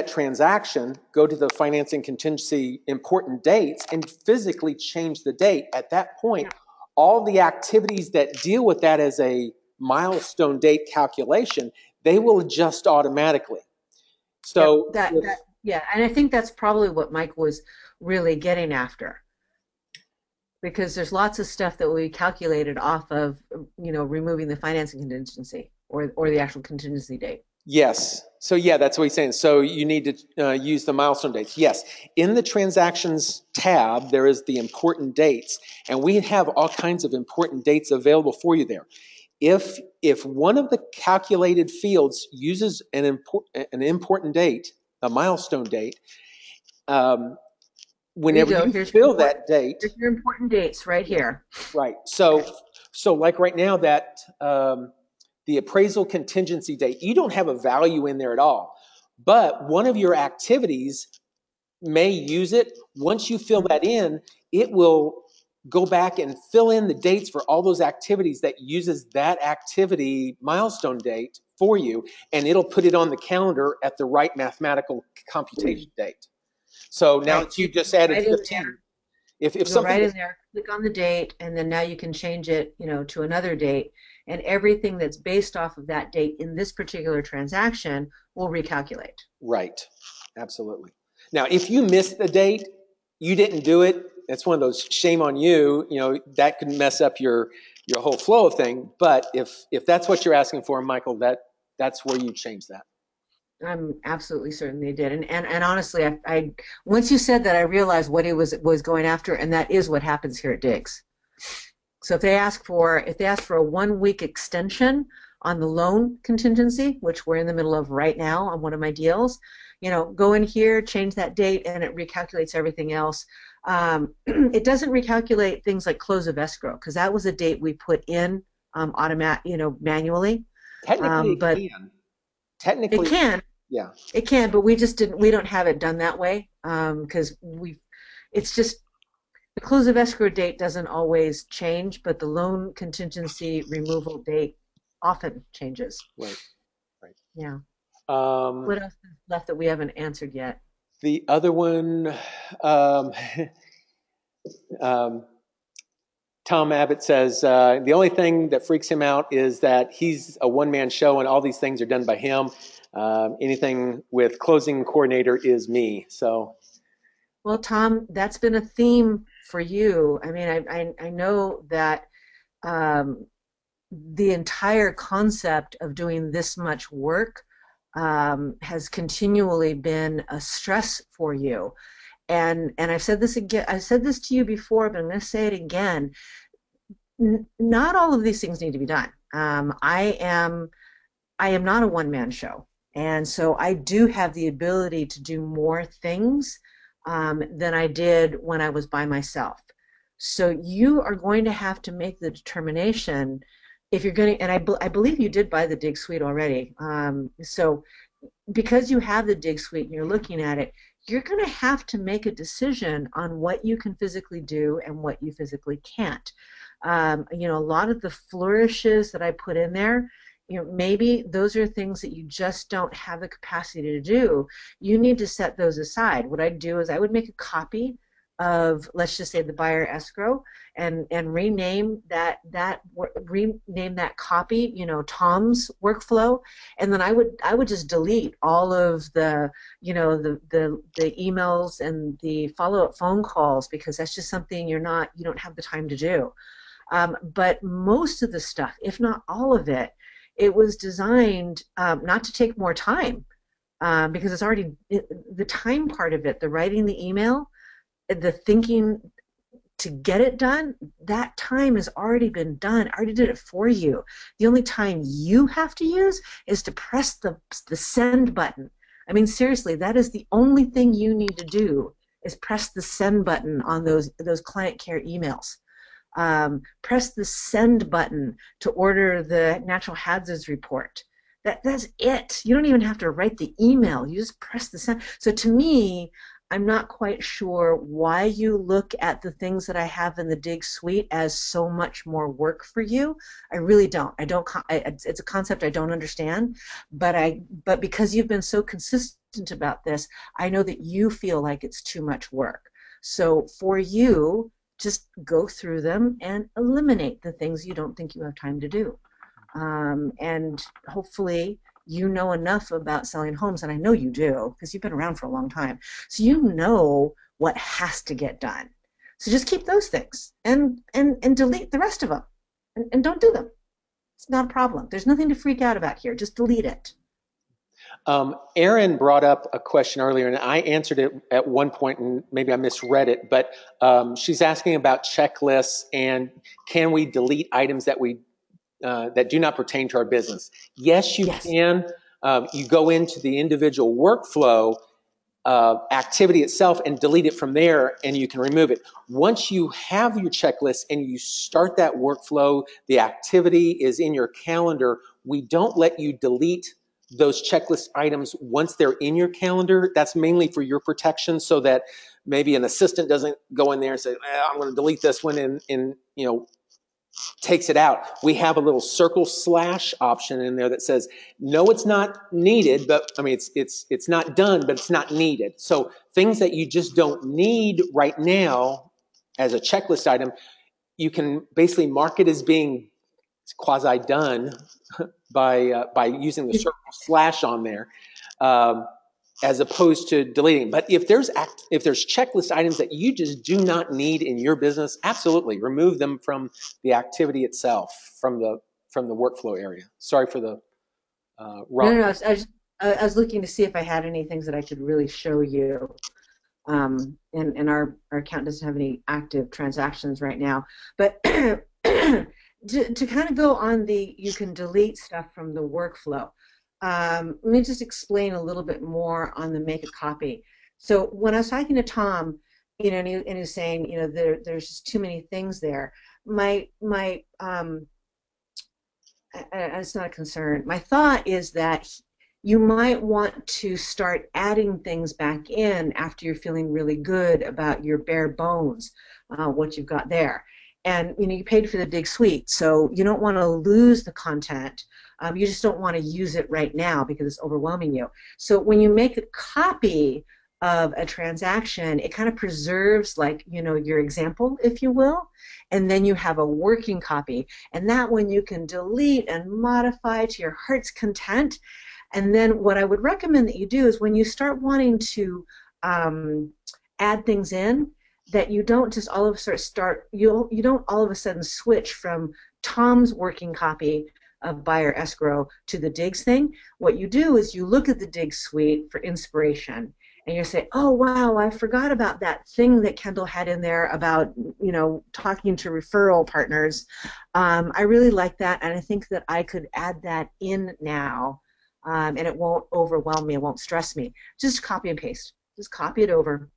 transaction, go to the financing contingency important dates, and physically change the date. At that point, all the activities that deal with that as a milestone date calculation, they will adjust automatically. So yeah, and I think that's probably what Mike was really getting after, because there's lots of stuff that we calculated off of, removing the financing contingency or the actual contingency date. yes. So yeah, that's what he's saying. So you need to use the milestone dates. Yes. In the transactions tab, there is the important dates, and we have all kinds of important dates available for you there. If one of the calculated fields uses an important date, a milestone date, whenever you fill that date, here's your important dates right here. right. So like right now that the appraisal contingency date, you don't have a value in there at all, but one of your activities may use it. Once you fill that in, it will go back and fill in the dates for all those activities that uses that activity milestone date for you, and it'll put it on the calendar at the right mathematical computation date. So now that you just added 15, if go something right in there, click on the date, and then now you can change it, to another date, and everything that's based off of that date in this particular transaction will recalculate. Right, absolutely. Now, if you missed the date, you didn't do it. It's one of those shame on you. That could mess up your whole flow of thing. But if that's what you're asking for, Michael, that's where you change that. I'm absolutely certain they did, and honestly, I once you said that, I realized what it was going after, and that is what happens here at Diggs. So if they ask for a 1 week extension on the loan contingency, which we're in the middle of right now on one of my deals, go in here, change that date, and it recalculates everything else. It doesn't recalculate things like close of escrow, because that was a date we put in manually. Technically, but it can. Technically, it can. Yeah. It can, but we don't have it done that way, because it's just the close of escrow date doesn't always change, but the loan contingency removal date often changes. Right. Yeah. What else is left that we haven't answered yet? The other one, Tom Abbott says, the only thing that freaks him out is that he's a one-man show and all these things are done by him. Anything with closing coordinator is me. So, well, Tom, that's been a theme for you. I mean, I know that the entire concept of doing this much work has continually been a stress for you. And I've said this again, I've said this to you before, but I'm going to say it again. Not all of these things need to be done. I am not a one-man show, and so I do have the ability to do more things than I did when I was by myself. So you are going to have to make the determination if you're going to, and I believe you did buy the Dig Suite already. So because you have the Dig Suite and you're looking at it, you're going to have to make a decision on what you can physically do and what you physically can't. A lot of the flourishes that I put in there, maybe those are things that you just don't have the capacity to do. You need to set those aside. What I'd do is I would make a copy of, let's just say, the buyer escrow, and rename that copy, Tom's workflow, and then I would just delete all of the the emails and the follow-up phone calls, because that's just something you don't have the time to do. But most of the stuff, if not all of it, it was designed not to take more time, because it's already the time part of it, the writing the email, the thinking to get it done, that time has already been done. I already did it for you. The only time you have to use is to press the send button. I mean, seriously, that is the only thing you need to do, is press the send button on those client care emails. Press the send button to order the natural hazards report. That's it. You don't even have to write the email. You just press the send. So to me, I'm not quite sure why you look at the things that I have in the Dig Suite as so much more work for you. I really don't. It's a concept I don't understand, but because you've been so consistent about this, I know that you feel like it's too much work. So for you, just go through them and eliminate the things you don't think you have time to do. And hopefully you know enough about selling homes, and I know you do because you've been around for a long time, so you know what has to get done. So just keep those things and delete the rest of them, and don't do them. It's not a problem. There's nothing to freak out about here. Just delete it. Erin brought up a question earlier, and I answered it at one point, and maybe I misread it, but she's asking about checklists and can we delete items that do not pertain to our business. Yes, you Yes. can. You go into the individual workflow activity itself and delete it from there, and you can remove it. Once you have your checklist and you start that workflow, the activity is in your calendar, we don't let you delete those checklist items once they're in your calendar. That's mainly for your protection, so that maybe an assistant doesn't go in there and say, I'm going to delete this one, and takes it out. We have a little circle slash option in there that says, no, it's not needed, but I mean, it's not done, but it's not needed. So things that you just don't need right now as a checklist item, you can basically mark it as being quasi done by using the circle slash on there. As opposed to deleting. But if there's checklist items that you just do not need in your business, absolutely remove them from the activity itself, from the workflow area. Sorry for the No, wrong. no, no. I was looking to see if I had any things that I could really show you. And our account doesn't have any active transactions right now. But to kind of go on you can delete stuff from the workflow. Let me just explain a little bit more on the make a copy. So when I was talking to Tom, and he was saying, there's just too many things there. It's not a concern. My thought is that you might want to start adding things back in after you're feeling really good about your bare bones, what you've got there. And you paid for the Dig Suite, so you don't want to lose the content. You just don't want to use it right now because it's overwhelming you. So when you make a copy of a transaction, it kind of preserves, like, your example, if you will, and then you have a working copy, and that one you can delete and modify to your heart's content. And then what I would recommend that you do is when you start wanting to add things in, that you don't just all of a sudden you don't all of a sudden switch from Tom's working copy of buyer escrow to the digs thing, what you do is you look at the dig suite for inspiration and you say, oh wow, I forgot about that thing that Kendyl had in there about, talking to referral partners. I really like that, and I think that I could add that in now, and it won't overwhelm me, it won't stress me. Just copy and paste. Just copy it over,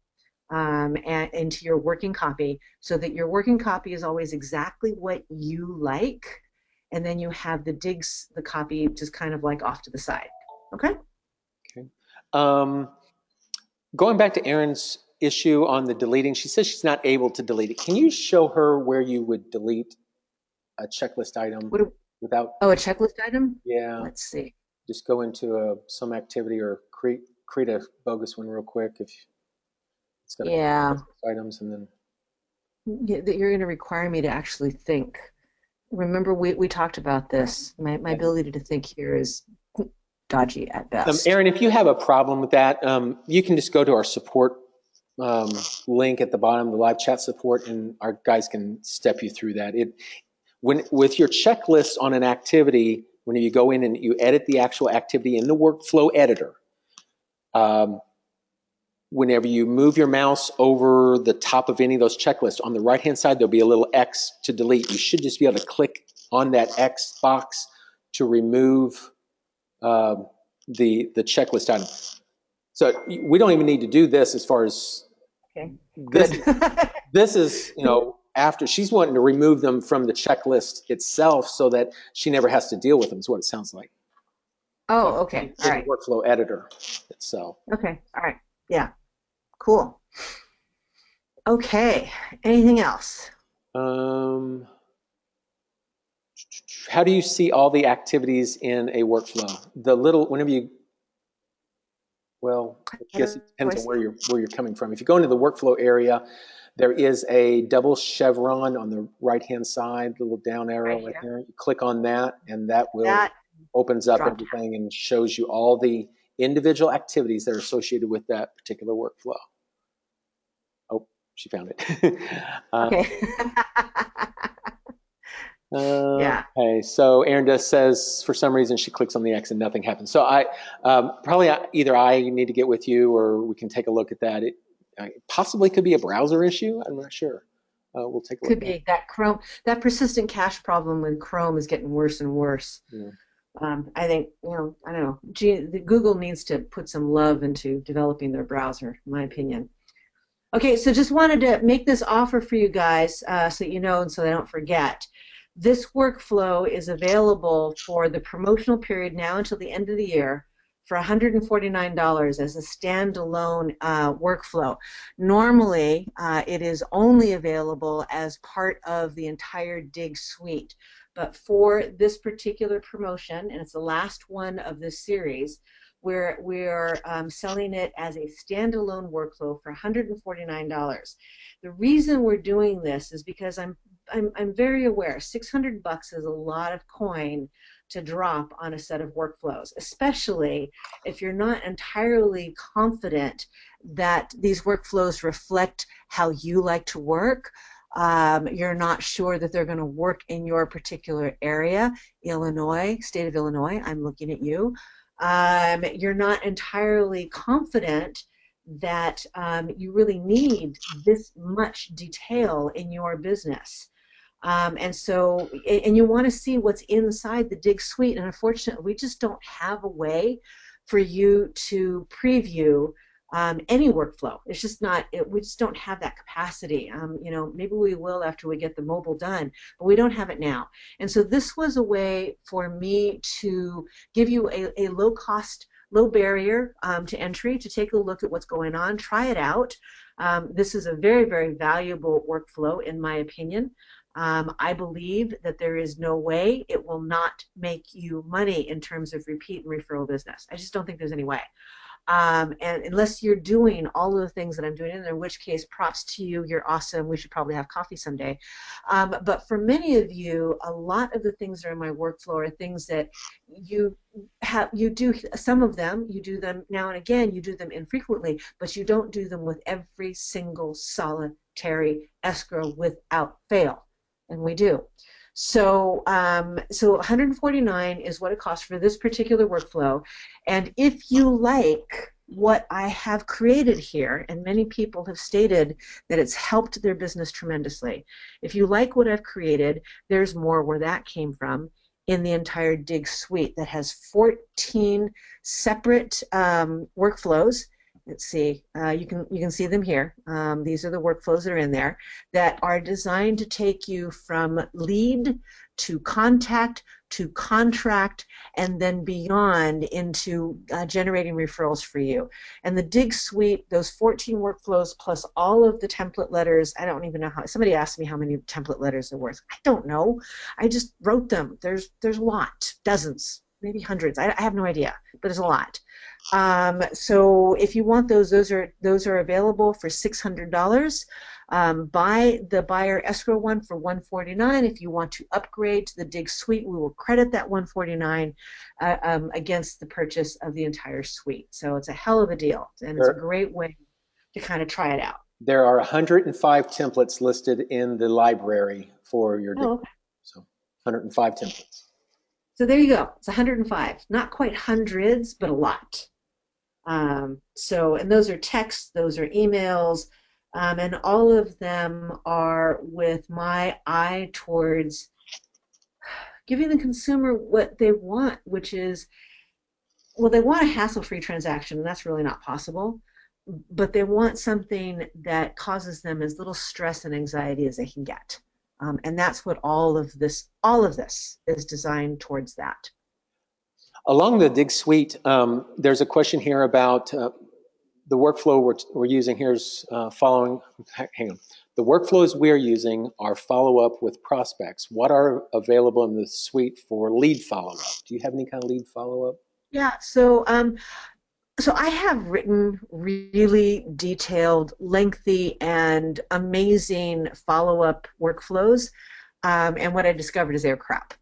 and into your working copy, so that your working copy is always exactly what you like, and then you have the copy just kind of like off to the side. Okay? Okay. Um, Going back to Erin's issue on the deleting, she says she's not able to delete it. Can you show her where you would delete a checklist item What? without? Oh, a checklist item? Yeah, Let's see. just go into some activity or create a bogus one real quick if it's got a couple Yeah. checklist items and then. That you're going to require me to actually think. Remember, we talked about this. My Yeah. ability to think here is dodgy at best. Erin, if you have a problem with that, you can just go to our support um, link at the bottom, the live chat support, and our guys can step you through that. When with your checklist on an activity, when you go in and you edit the actual activity in the workflow editor, um, whenever you move your mouse over the top of any of those checklists, on the right-hand side, there'll be a little X to delete. You should just be able to click on that X box to remove um, the checklist item. So we don't even need to do this as far as Okay, this. good. This is, after she's wanting to remove them from the checklist itself so that she never has to deal with them, is what it sounds like. Oh, okay. All In the right. workflow editor itself. Okay. All right. Yeah. Cool. Okay. Anything else? Um, how do you see all the activities in a workflow? Whenever you, well, I How guess do it depends I on see it? where you're coming from. If you go into the workflow area, there is a double chevron on the right-hand side, the little down Right arrow right here. there. You click on that, and that will That opens up drop down. everything and shows you all the individual activities that are associated with that particular workflow. Oh, she found it. uh, Okay. Yeah. okay, so Erin just says for some reason she clicks on the X and nothing happens. So I probably either I need to get with you or we can take a look at that. It possibly could be a browser issue. I'm not sure. We'll take a look Could at be that Chrome, that persistent cache problem with Chrome is getting worse and worse. it. I think, I don't know. Google needs to put some love into developing their browser, in my opinion. Okay, so just wanted to make this offer for you guys, so you know and so they don't forget. This workflow is available for the promotional period now until the end of the year for $149 as a standalone workflow. Normally, it is only available as part of the entire Dig suite. But for this particular promotion, and it's the last one of this series, we're selling it as a standalone workflow for $149. The reason we're doing this is because I'm very aware $600 is a lot of coin to drop on a set of workflows, especially if you're not entirely confident that these workflows reflect how you like to work. You're not sure that they're going to work in your particular area, Illinois, state of Illinois, I'm looking at you. You're not entirely confident that you really need this much detail in your business. And you want to see what's inside the Dig suite, and unfortunately, we just don't have a way for you to preview any workflow. It's just not, we just don't have that capacity. Maybe we will after we get the mobile done, but we don't have it now. And so this was a way for me to give you a low cost, low barrier to entry to take a look at what's going on, try it out. This is a very, very valuable workflow in my opinion. I believe that there is no way it will not make you money in terms of repeat and referral business. I just don't think there's any way. And unless you're doing all of the things that I'm doing, in which case, props to you, you're awesome. We should probably have coffee someday. But for many of you, a lot of the things that are in my workflow are things that you do. Some of them, you do them now and again, you do them infrequently, but you don't do them with every single solitary escrow without fail. And we do. So 149 is what it costs for this particular workflow. And if you like what I have created here, and many people have stated that it's helped their business tremendously. If you like what I've created, there's more where that came from in the entire Dig suite that has 14 separate workflows. Let's see, you can see them here. These are the workflows that are in there that are designed to take you from lead to contact to contract and then beyond into generating referrals for you. And the Dig suite, those 14 workflows plus all of the template letters, I don't even know how, somebody asked me how many template letters there were. I don't know. I just wrote them. There's a lot, dozens, maybe hundreds. I have no idea, but there's a lot. So if you want those are available for $600. Buy the buyer escrow one for $149. If you want to upgrade to the Dig suite, we will credit that $149 against the purchase of the entire suite. So it's a hell of a deal, and it's a great way to kind of try it out. There are 105 templates listed in the library for your Dig. Oh, okay. So 105 templates. So there you go. It's 105. Not quite hundreds, but a lot. And those are texts, those are emails, and all of them are with my eye towards giving the consumer what they want, which is, well, they want a hassle-free transaction, and that's really not possible, but they want something that causes them as little stress and anxiety as they can get. And that's what all of this is designed towards that. Along the Dig suite, there's a question here about the workflow we're using. Here's following. Hang on. The workflows we are using are follow-up with prospects. What are available in the suite for lead follow-up? Do you have any kind of lead follow-up? Yeah. So I have written really detailed, lengthy, and amazing follow-up workflows, and what I discovered is they were crap.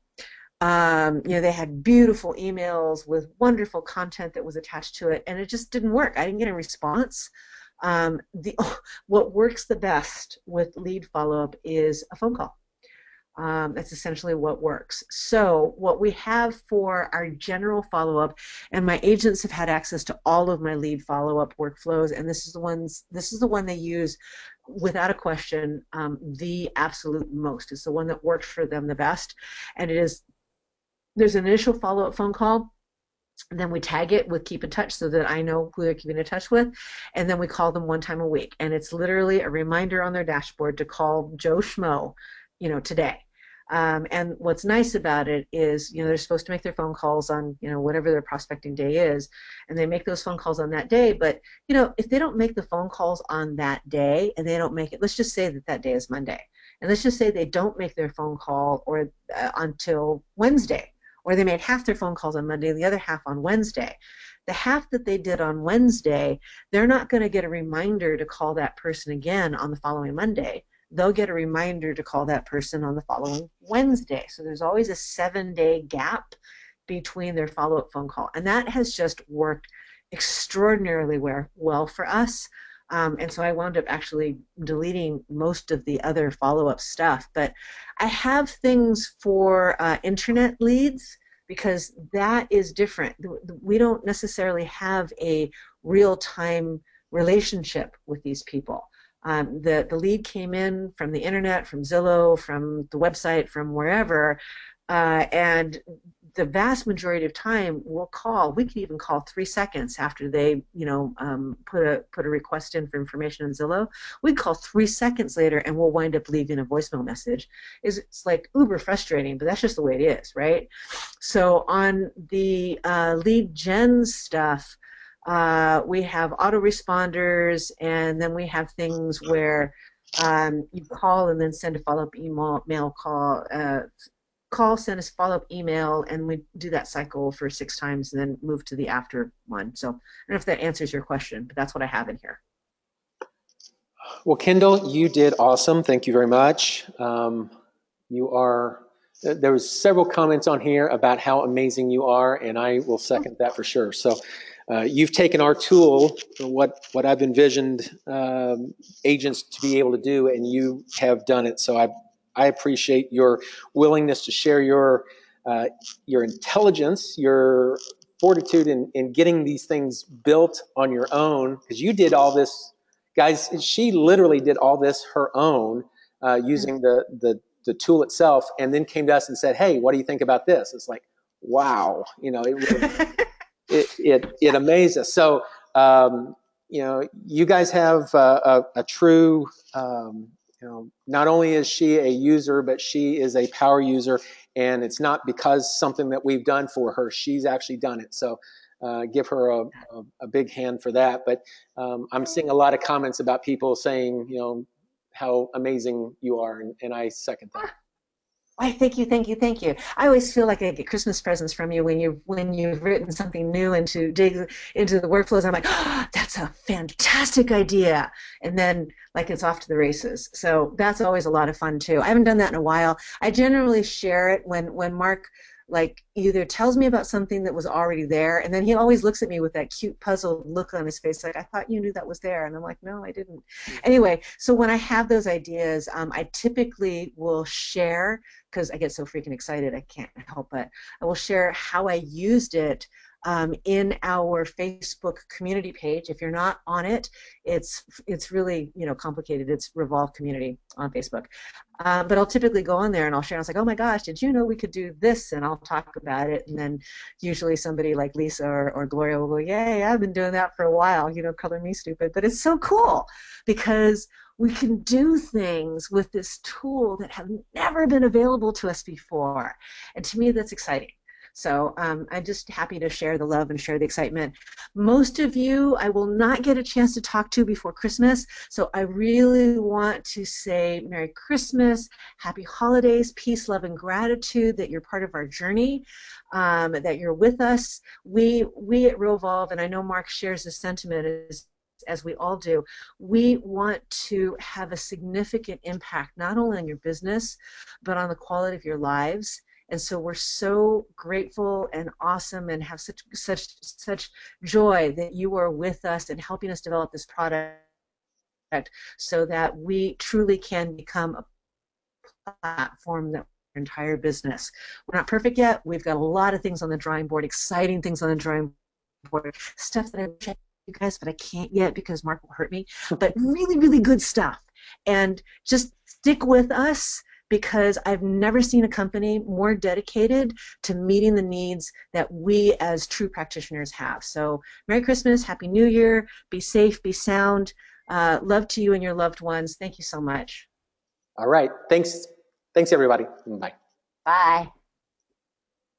They had beautiful emails with wonderful content that was attached to it, and it just didn't work. I didn't get a response. What works the best with lead follow-up is a phone call. That's essentially what works. So what we have for our general follow-up, and my agents have had access to all of my lead follow-up workflows, and this is the one they use without a question, the absolute most. It's the one that works for them the best, and there's an initial follow-up phone call, and then we tag it with keep in touch so that I know who they're keeping in touch with, and then we call them one time a week, and it's literally a reminder on their dashboard to call Joe Schmo, today. And what's nice about it is, they're supposed to make their phone calls on, whatever their prospecting day is, and they make those phone calls on that day. But, if they don't make the phone calls on that day, and they don't make it, let's just say that day is Monday, and let's just say they don't make their phone call until Wednesday, or they made half their phone calls on Monday and the other half on Wednesday. The half that they did on Wednesday, they're not going to get a reminder to call that person again on the following Monday. They'll get a reminder to call that person on the following Wednesday. So there's always a 7-day gap between their follow-up phone call. And that has just worked extraordinarily well for us. And so I wound up actually deleting most of the other follow-up stuff. But I have things for internet leads, because that is different. We don't necessarily have a real-time relationship with these people. The lead came in from the internet, from Zillow, from the website, from wherever, and the vast majority of time we'll call. We can even call 3 seconds after they, put a request in for information in Zillow. We call 3 seconds later, and we'll wind up leaving a voicemail message. It's like uber frustrating, but that's just the way it is, right? So on the lead gen stuff, we have autoresponders, and then we have things where you call and then send a follow-up email call, send us a follow-up email, and we do that cycle for 6 times and then move to the after one. So I don't know if that answers your question, but that's what I have in here. Well, Kendyl, you did awesome. Thank you very much. There was several comments on here about how amazing you are, and I will second that for sure. So you've taken our tool, what I've envisioned agents to be able to do, and you have done it. So I appreciate your willingness to share your intelligence, your fortitude in getting these things built on your own, because you did all this, guys. She literally did all this her own, using the tool itself, and then came to us and said, "Hey, what do you think about this?" It's like, wow, it really it amazed us. So you guys have a true, not only is she a user, but she is a power user, and it's not because something that we've done for her. She's actually done it. So give her a big hand for that. But I'm seeing a lot of comments about people saying, how amazing you are, and I second that. Why, thank you, thank you, thank you. I always feel like I get Christmas presents from you when you've written something new and to dig into the workflows. I'm like, oh, that's a fantastic idea, and then like it's off to the races. So that's always a lot of fun too. I haven't done that in a while. I generally share it when Mark like either tells me about something that was already there, and then he always looks at me with that cute puzzled look on his face, like I thought you knew that was there, and I'm like, no, I didn't. Anyway, so when I have those ideas, I typically will share because I get so freaking excited, I can't help it. I will share how I used it in our Facebook community page. If you're not on it, it's really complicated. It's Revolve Community on Facebook. But I'll typically go on there and I'll share. I was like, oh my gosh, did you know we could do this? And I'll talk about it. And then usually somebody like Lisa or Gloria will go, yay, I've been doing that for a while. Color me stupid. But it's so cool because we can do things with this tool that have never been available to us before. And to me, that's exciting. So I'm just happy to share the love and share the excitement. Most of you I will not get a chance to talk to before Christmas, so I really want to say Merry Christmas, Happy Holidays, peace, love, and gratitude that you're part of our journey, that you're with us. We at Realvolve, and I know Mark shares this sentiment, as we all do, we want to have a significant impact not only on your business, but on the quality of your lives. And so we're so grateful and awesome and have such joy that you are with us and helping us develop this product so that we truly can become a platform that our entire business. We're not perfect yet. We've got a lot of things on the drawing board, exciting things on the drawing board, stuff that I wish I you guys, but I can't yet because Mark will hurt me. But really, really good stuff. And just stick with us because I've never seen a company more dedicated to meeting the needs that we as true practitioners have. So Merry Christmas, Happy New Year, be safe, be sound. Love to you and your loved ones. Thank you so much. All right. Thanks, everybody. Bye. Bye.